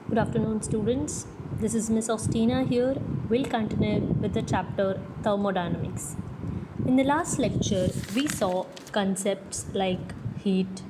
Good afternoon, students. This is Miss Ostina here. We'll continue with the chapter Thermodynamics. In the last lecture, we saw concepts like heat,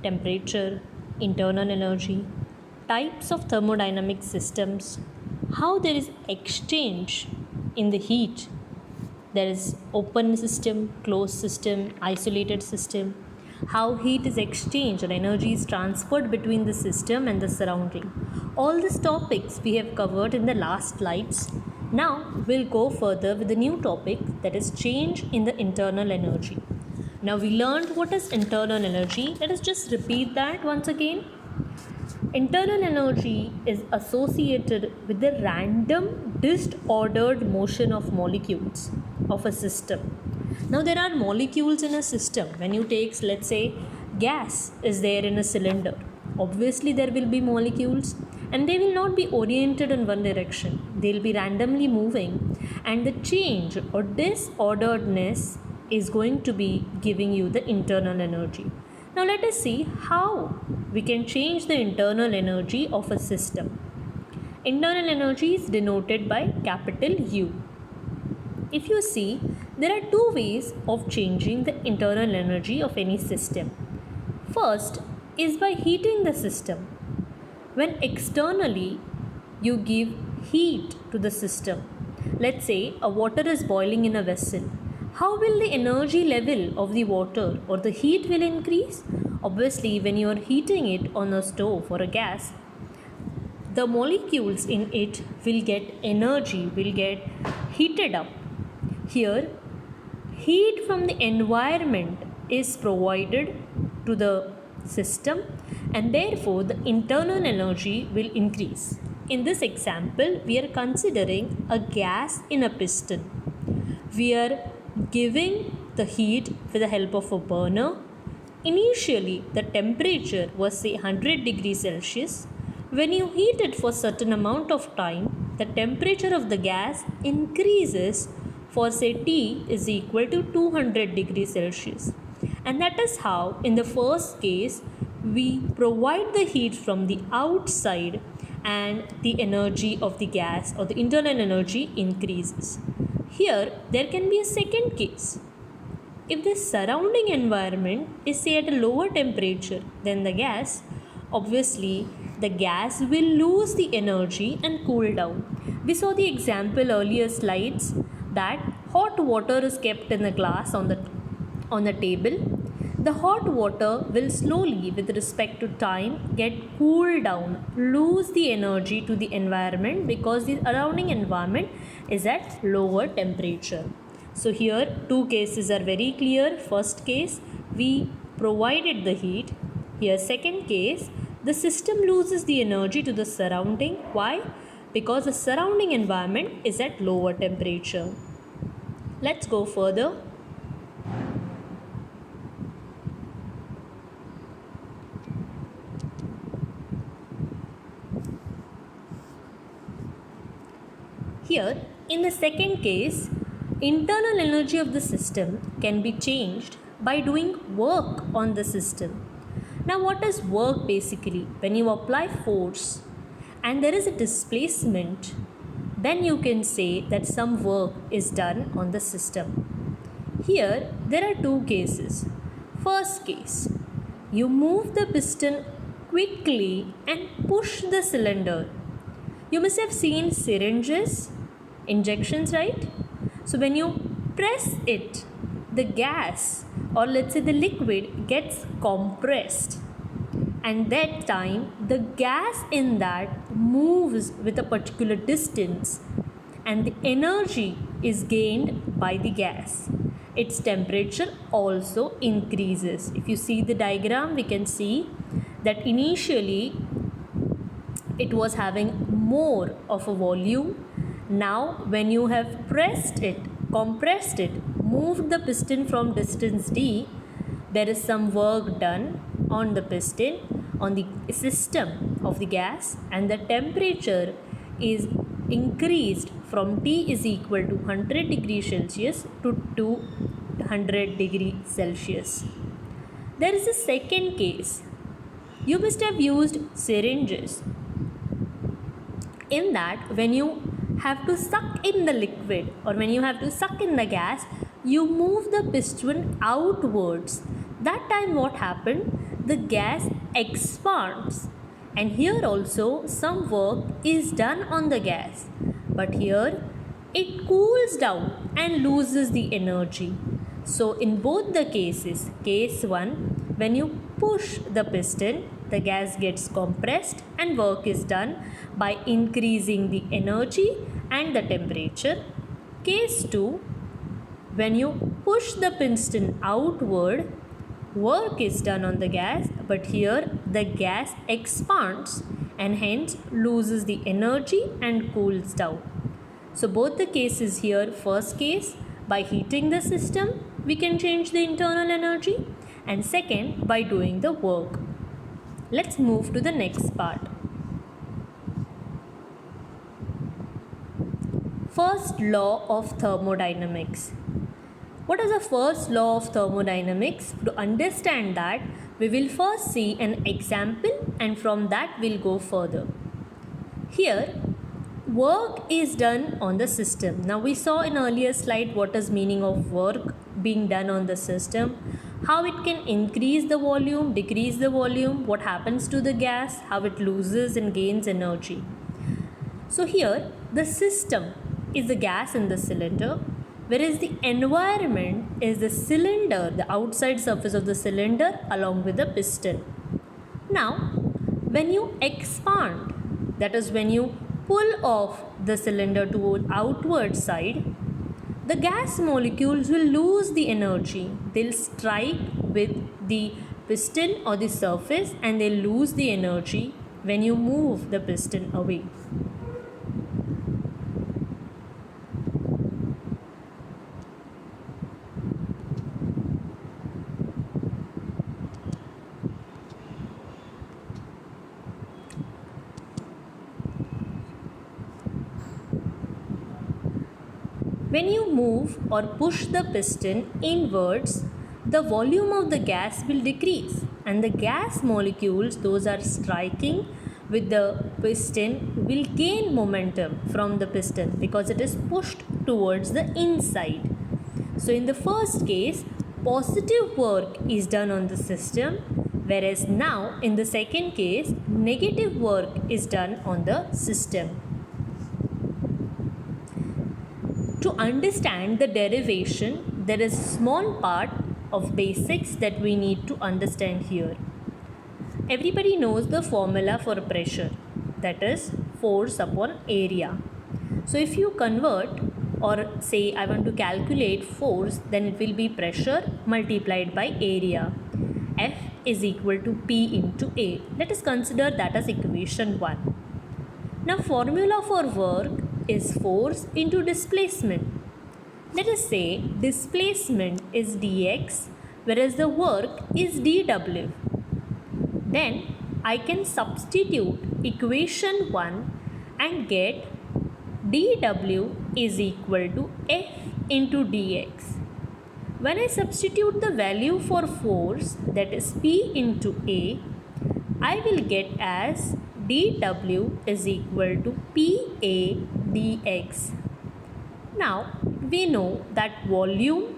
temperature, internal energy, types of thermodynamic systems, how there is exchange in the heat. There is open system, closed system, isolated system, how heat is exchanged or energy is transferred between the system and the surrounding. All these topics we have covered in the last slides. Now we'll go further with the new topic, that is change in the internal energy. Now we learned what is internal energy. Let us just repeat that once again. Internal energy is associated with the random disordered motion of molecules of a system. Now there are molecules in a system. When you take, let's say, gas is there in a cylinder. Obviously there will be molecules and they will not be oriented in one direction. They will be randomly moving, and the change or disorderedness is going to be giving you the internal energy. Now let us see how we can change the internal energy of a system. Internal energy is denoted by capital U. If you see, there are two ways of changing the internal energy of any system. First is by heating the system. When externally you give heat to the system, let's say a water is boiling in a vessel, how will the energy level of the water or the heat will increase? Obviously, when you are heating it on a stove or a gas, the molecules in it will get energy, will get heated up. Here, heat from the environment is provided to the system, and therefore the internal energy will increase. In this example, we are considering a gas in a piston. We are giving the heat with the help of a burner. Initially, the temperature was say 100 degrees Celsius. When you heat it for certain amount of time, the temperature of the gas increases for say T is equal to 200 degrees Celsius. And that is how in the first case we provide the heat from the outside and the energy of the gas or the internal energy increases. Here there can be a second case. If the surrounding environment is say at a lower temperature than the gas, obviously the gas will lose the energy and cool down. We saw the example earlier slides that hot water is kept in a glass on the table. The hot water will slowly, with respect to time, get cooled down, lose the energy to the environment because the surrounding environment is at lower temperature. So here two cases are very clear. First case, we provided the heat. Here second case, the system loses the energy to the surrounding. Why? Because the surrounding environment is at lower temperature. Let's go further. Here, in the second case, internal energy of the system can be changed by doing work on the system. Now, what is work basically? When you apply force and there is a displacement, then you can say that some work is done on the system. Here, there are two cases. First case, you move the piston quickly and push the cylinder. You must have seen syringes, injections, right? So when you press it, the gas or let's say the liquid gets compressed, and that time the gas in that moves with a particular distance and the energy is gained by the gas. Its temperature also increases. If you see the diagram, we can see that initially it was having more of a volume. Now when you have pressed it, compressed it, moved the piston from distance d, there is some work done on the piston, on the system of the gas, and the temperature is increased from T is equal to 100 degrees Celsius to 200 degrees Celsius. There is a second case. You must have used syringes. in that when you have to suck in the liquid or when you have to suck in the gas, you move the piston outwards. That time what happened? The gas expands, and here also some work is done on the gas, but here it cools down and loses the energy. So in both the cases, case 1, when you push the piston, the gas gets compressed and work is done by increasing the energy and the temperature. Case 2, when you push the piston outward, work is done on the gas, but here the gas expands and hence loses the energy and cools down. So both the cases here, first case, by heating the system, we can change the internal energy, and second, by doing the work. Let's move to the next part. First law of thermodynamics. What is the first law of thermodynamics? To understand that, we will first see an example and from that we'll go further. Here, work is done on the system. Now we saw in earlier slide what is meaning of work being done on the system, how it can increase the volume, decrease the volume, what happens to the gas, how it loses and gains energy. So here the system is the gas in the cylinder, whereas the environment is the cylinder, the outside surface of the cylinder along with the piston. Now when you expand, that is when you pull off the cylinder toward outward side, the gas molecules will lose the energy. They'll strike with the piston or the surface and they'll lose the energy when you move the piston away. When you move or push the piston inwards, the volume of the gas will decrease and the gas molecules, those are striking with the piston, will gain momentum from the piston because it is pushed towards the inside. So in the first case, positive work is done on the system, whereas now in the second case, negative work is done on the system. To understand the derivation, there is a small part of basics that we need to understand here. Everybody knows the formula for pressure, that is force upon area. So if you convert or say I want to calculate force, then it will be pressure multiplied by area. F is equal to P into A. Let us consider that as equation 1. Now formula for work is force into displacement. Let us say displacement is dx whereas the work is dw. Then I can substitute equation 1 and get dw is equal to F into dx. When I substitute the value for force, that is P into A, I will get as dw is equal to PA dx. Now we know that volume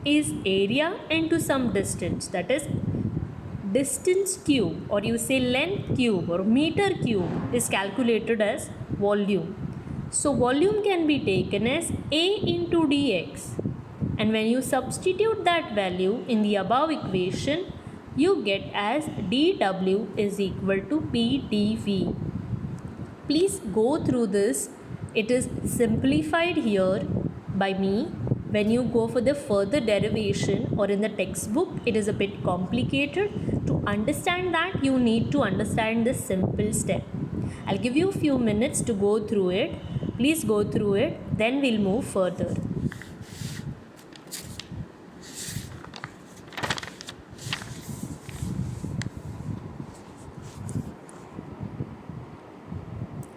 is area into some distance, that is distance cube, or you say length cube or meter cube is calculated as volume. So volume can be taken as A into dx, and when you substitute that value in the above equation, you get as dw is equal to P dv. Please go through this. It is simplified here by me. When you go for the further derivation or in the textbook, it is a bit complicated. To understand that, you need to understand this simple step. I'll give you a few minutes to go through it. Please go through it, then we'll move further.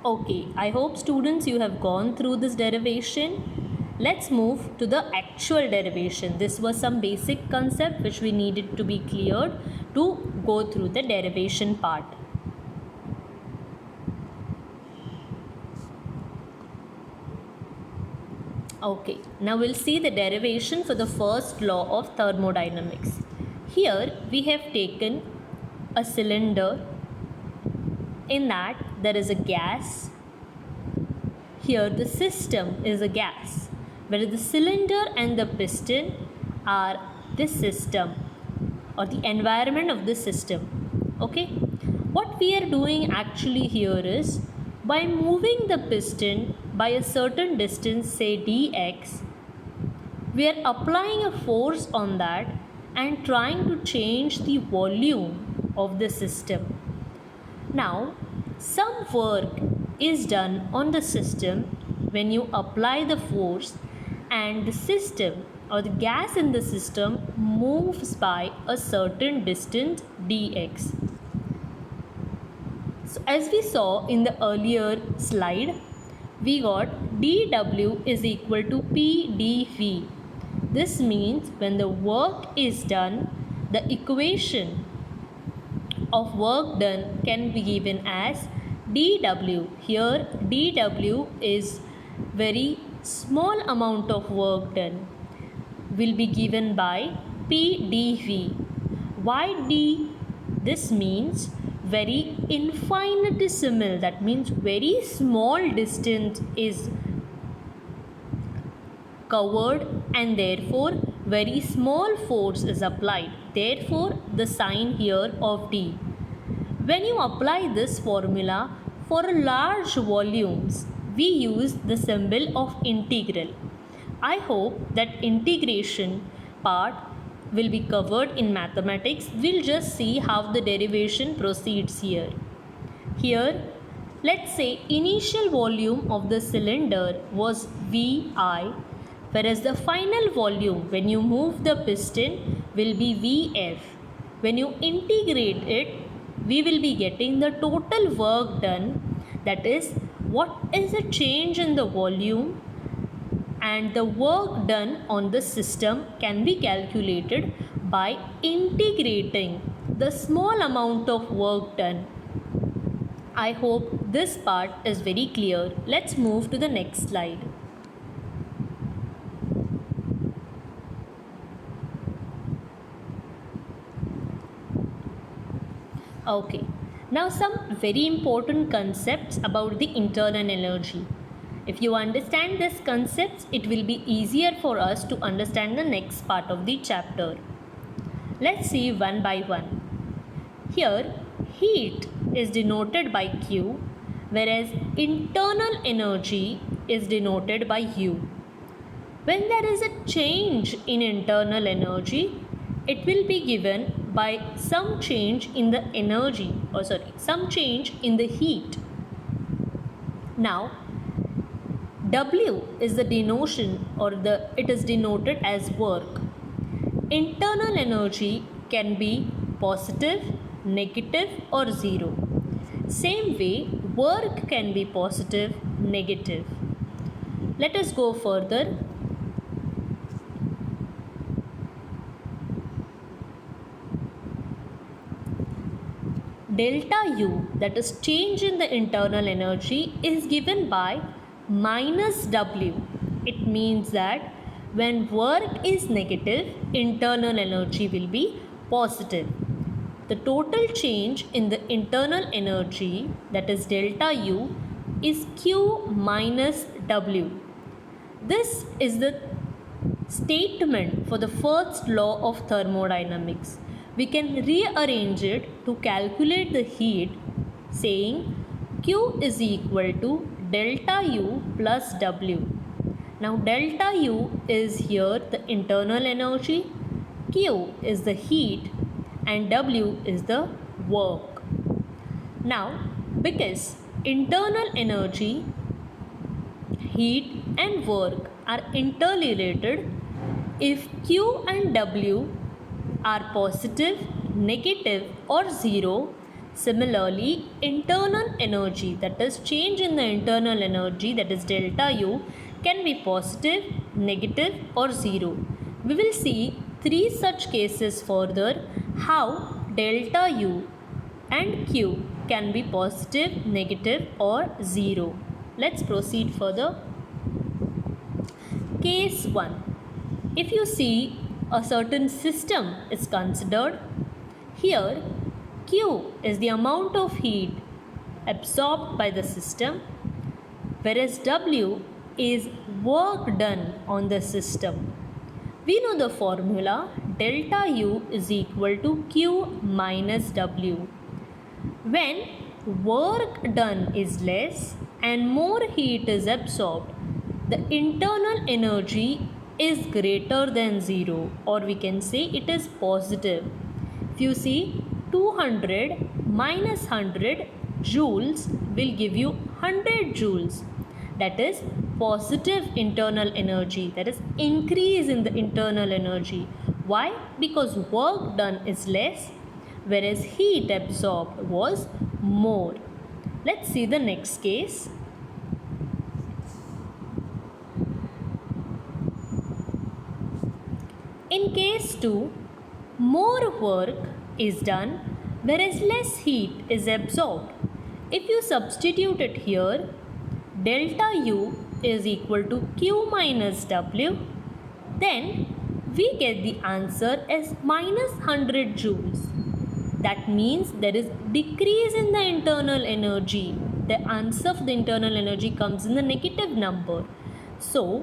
Okay, I hope students you have gone through this derivation. Let's move to the actual derivation. This was some basic concept which we needed to be cleared to go through the derivation part. Okay, now we'll see the derivation for the first law of thermodynamics. Here we have taken a cylinder. In that there is a gas. Here the system is a gas, where the cylinder and the piston are the system or the environment of the system. Okay, what we are doing actually here is, by moving the piston by a certain distance, say dx, we are applying a force on that and trying to change the volume of the system. Now, some work is done on the system when you apply the force, and the system or the gas in the system moves by a certain distance dx. So as we saw in the earlier slide, we got dw is equal to pdv. This means when the work is done, the equation of work done can be given as dw. Here dw is very small amount of work done, will be given by pdv. Why d? This means very infinitesimal, that means very small distance is covered and therefore very small force is applied. Therefore the sign here of d. When you apply this formula for large volumes, we use the symbol of integral. I hope that integration part will be covered in mathematics. We'll just see how the derivation proceeds here. Here, let's say initial volume of the cylinder was Vi, whereas the final volume when you move the piston will be Vf. When you integrate it, we will be getting the total work done, that is, what is the change in the volume, and the work done on the system can be calculated by integrating the small amount of work done. I hope this part is very clear. Let's move to the next slide. Okay, now some very important concepts about the internal energy. If you understand these concepts, it will be easier for us to understand the next part of the chapter. Let's see one by one. Here, heat is denoted by Q, whereas internal energy is denoted by U. When there is a change in internal energy, it will be given by some change in the energy, some change in the heat. Now, W is the denotion, it is denoted as work. Internal energy can be positive, negative or zero. Same way, work can be positive, negative. Let us go further. Delta U, that is change in the internal energy, is given by minus W. It means that when work is negative, internal energy will be positive. The total change in the internal energy, that is delta U, is Q minus W. This is the statement for the first law of thermodynamics. We can rearrange it to calculate the heat, saying Q is equal to delta U plus W. Now delta U is here the internal energy, Q is the heat and W is the work. Now because internal energy, heat and work are interrelated, if Q and W are positive, negative or zero, similarly internal energy, that is change in the internal energy, that is delta U, can be positive, negative or zero. We will see 3 such cases further, how delta U and Q can be positive, negative or zero. Let's proceed further. Case 1. If you see a certain system is considered, here Q is the amount of heat absorbed by the system, whereas W is work done on the system. We know the formula delta U is equal to Q minus W. When work done is less and more heat is absorbed, the internal energy is greater than 0, or we can say it is positive. If you see 200 minus 100 joules will give you 100 joules. That is positive internal energy, that is increase in the internal energy. Why? Because work done is less, whereas heat absorbed was more. Let's see the next case. In case 2, more work is done whereas less heat is absorbed. If you substitute it here, delta U is equal to Q minus W, then we get the answer as minus 100 joules. That means there is decrease in the internal energy. The answer of the internal energy comes in the negative number. So,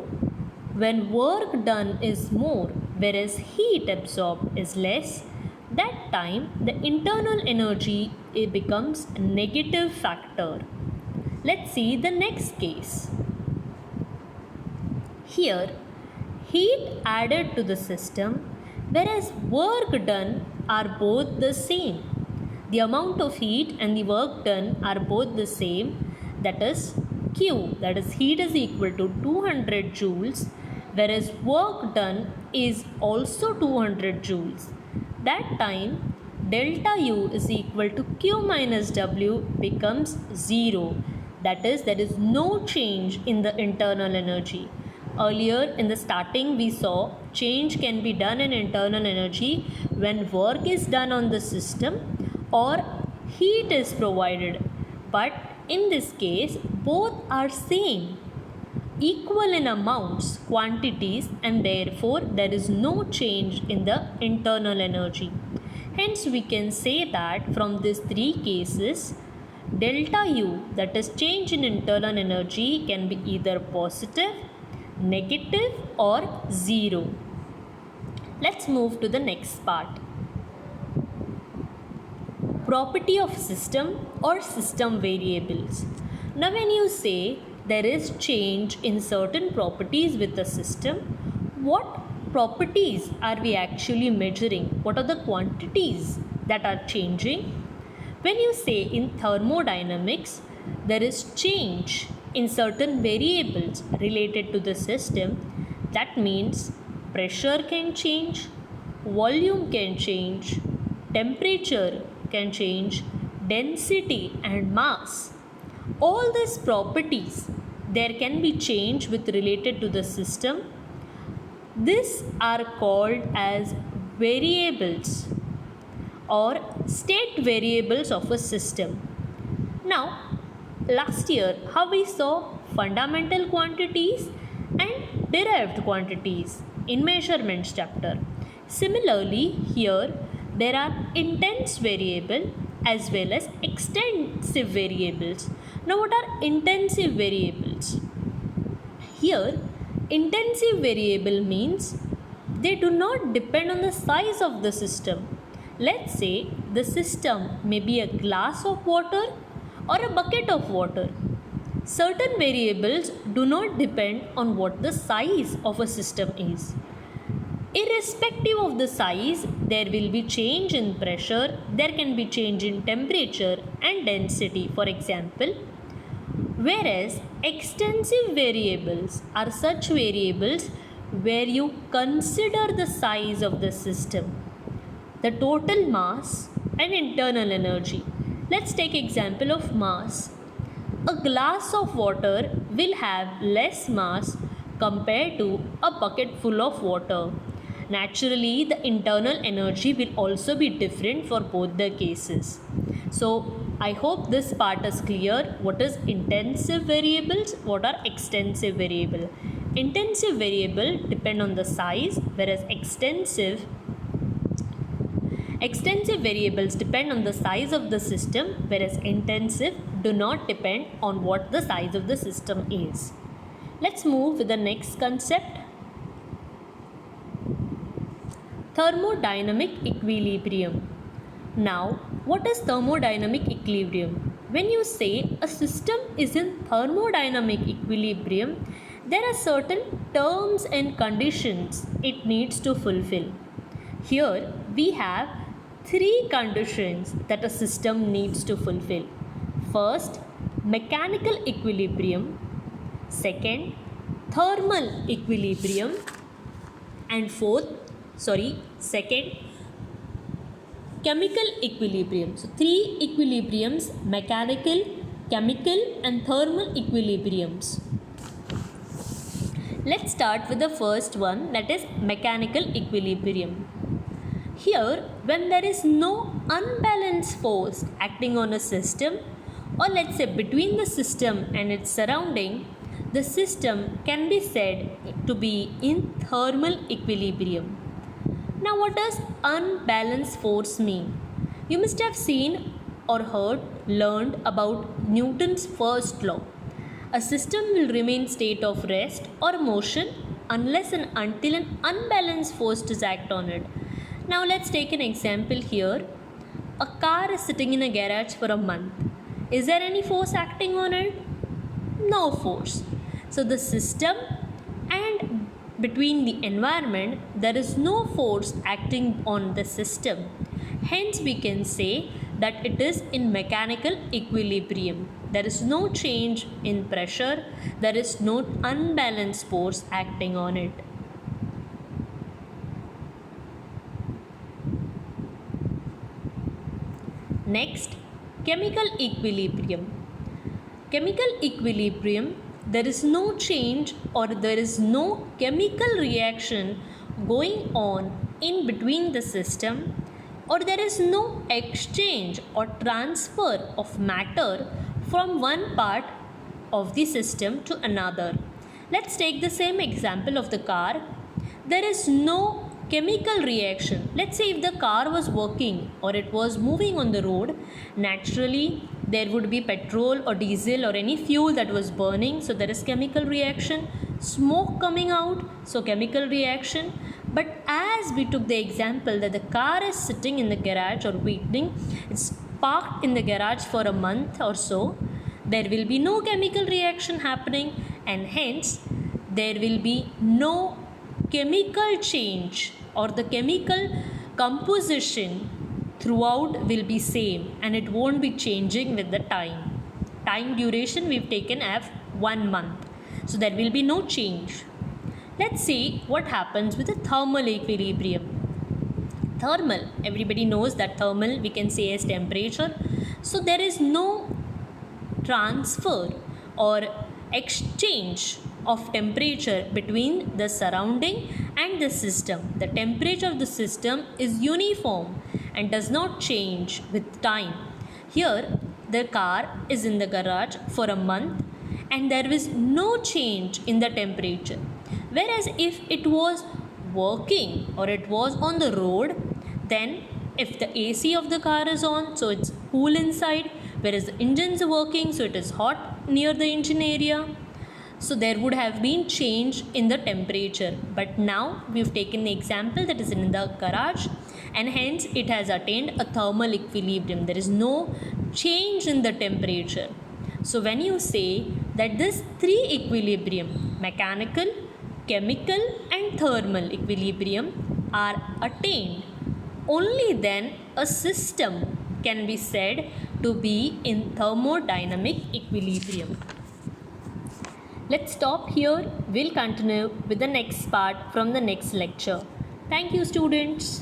when work done is more, whereas heat absorbed is less, that time the internal energy becomes a negative factor. Let's see the next case. Here, heat added to the system, whereas work done are both the same. The amount of heat and the work done are both the same, that is Q, that is heat is equal to 200 joules, whereas work done is also 200 joules. That time delta U is equal to Q minus W becomes 0. That is, there is no change in the internal energy. Earlier in the starting we saw change can be done in internal energy when work is done on the system or heat is provided. But in this case both are same, equal in amounts, quantities, and therefore there is no change in the internal energy. Hence we can say that from these three cases, delta U, that is change in internal energy, can be either positive, negative, or 0. Let's move to the next part. Property of system or system variables. Now when you say there is change in certain properties with the system, what properties are we actually measuring? What are the quantities that are changing? When you say in thermodynamics there is change in certain variables related to the system, that means pressure can change, volume can change, temperature can change, density and mass. All these properties there can be change with related to the system. These are called as variables or state variables of a system. Now, last year how we saw fundamental quantities and derived quantities in measurements chapter. Similarly, here there are intense variable as well as extensive variables. Now, what are intensive variables? Here, intensive variable means they do not depend on the size of the system. Let's say the system may be a glass of water or a bucket of water. Certain variables do not depend on what the size of a system is. Irrespective of the size, there will be change in pressure, there can be change in temperature and density, for example. Whereas extensive variables are such variables where you consider the size of the system, the total mass and internal energy. Let's take example of mass. A glass of water will have less mass compared to a bucket full of water. Naturally, the internal energy will also be different for both the cases. So, I hope this part is clear. What is intensive variables? What are extensive variable? intensive variable depend on the size, whereas extensive variables depend on the size of the system, whereas intensive do not depend on what the size of the system is. Let's move with the next concept. Thermodynamic equilibrium. Now, what is thermodynamic equilibrium? When you say a system is in thermodynamic equilibrium, there are certain terms and conditions it needs to fulfill. Here we have three conditions that a system needs to fulfill. First, mechanical equilibrium. Second, thermal equilibrium. And second, chemical equilibrium. So three equilibriums: mechanical, chemical and thermal equilibriums. Let's start with the first one, that is mechanical equilibrium. Here, when there is no unbalanced force acting on a system, or let's say between the system and its surrounding, the system can be said to be in thermal equilibrium. Now, what does unbalanced force mean? You must have seen or learned about Newton's first law. A system will remain state of rest or motion unless and until an unbalanced force is act on it. Now let's take an example here. A car is sitting in a garage for a month. Is there any force acting on it? No force. So the system and between the environment, there is no force acting on the system. Hence we can say that it is in mechanical equilibrium. There is no change in pressure. There is no unbalanced force acting on it. Next, chemical equilibrium. Chemical equilibrium, there is no change or there is no chemical reaction going on in between the system, or there is no exchange or transfer of matter from one part of the system to another. Let's take the same example of the car. There is no chemical reaction. Let's say if the car was working or it was moving on the road, naturally there would be petrol or diesel or any fuel that was burning, so there is chemical reaction. Smoke coming out, so chemical reaction. But as we took the example that the car is sitting in the garage or waiting, it's parked in the garage for a month or so, there will be no chemical reaction happening, and hence there will be no chemical change, or the chemical composition throughout will be same and it won't be changing with the time duration we've taken as 1 month, so there will be no change. Let's see what happens with the thermal equilibrium. Thermal, everybody knows that thermal we can say as temperature, so there is no transfer or exchange of temperature between the surrounding and the system. The temperature of the system is uniform and does not change with time. Here, the car is in the garage for a month and there is no change in the temperature. Whereas if it was working or it was on the road, then if the AC of the car is on, so it's cool inside, whereas the engines are working, so it is hot near the engine area. So there would have been change in the temperature. But now we've taken the example that is in the garage, and hence it has attained a thermal equilibrium. There is no change in the temperature. So when you say that this three equilibrium, mechanical, chemical and thermal equilibrium are attained, only then a system can be said to be in thermodynamic equilibrium. Let's stop here. We'll continue with the next part from the next lecture. Thank you, students.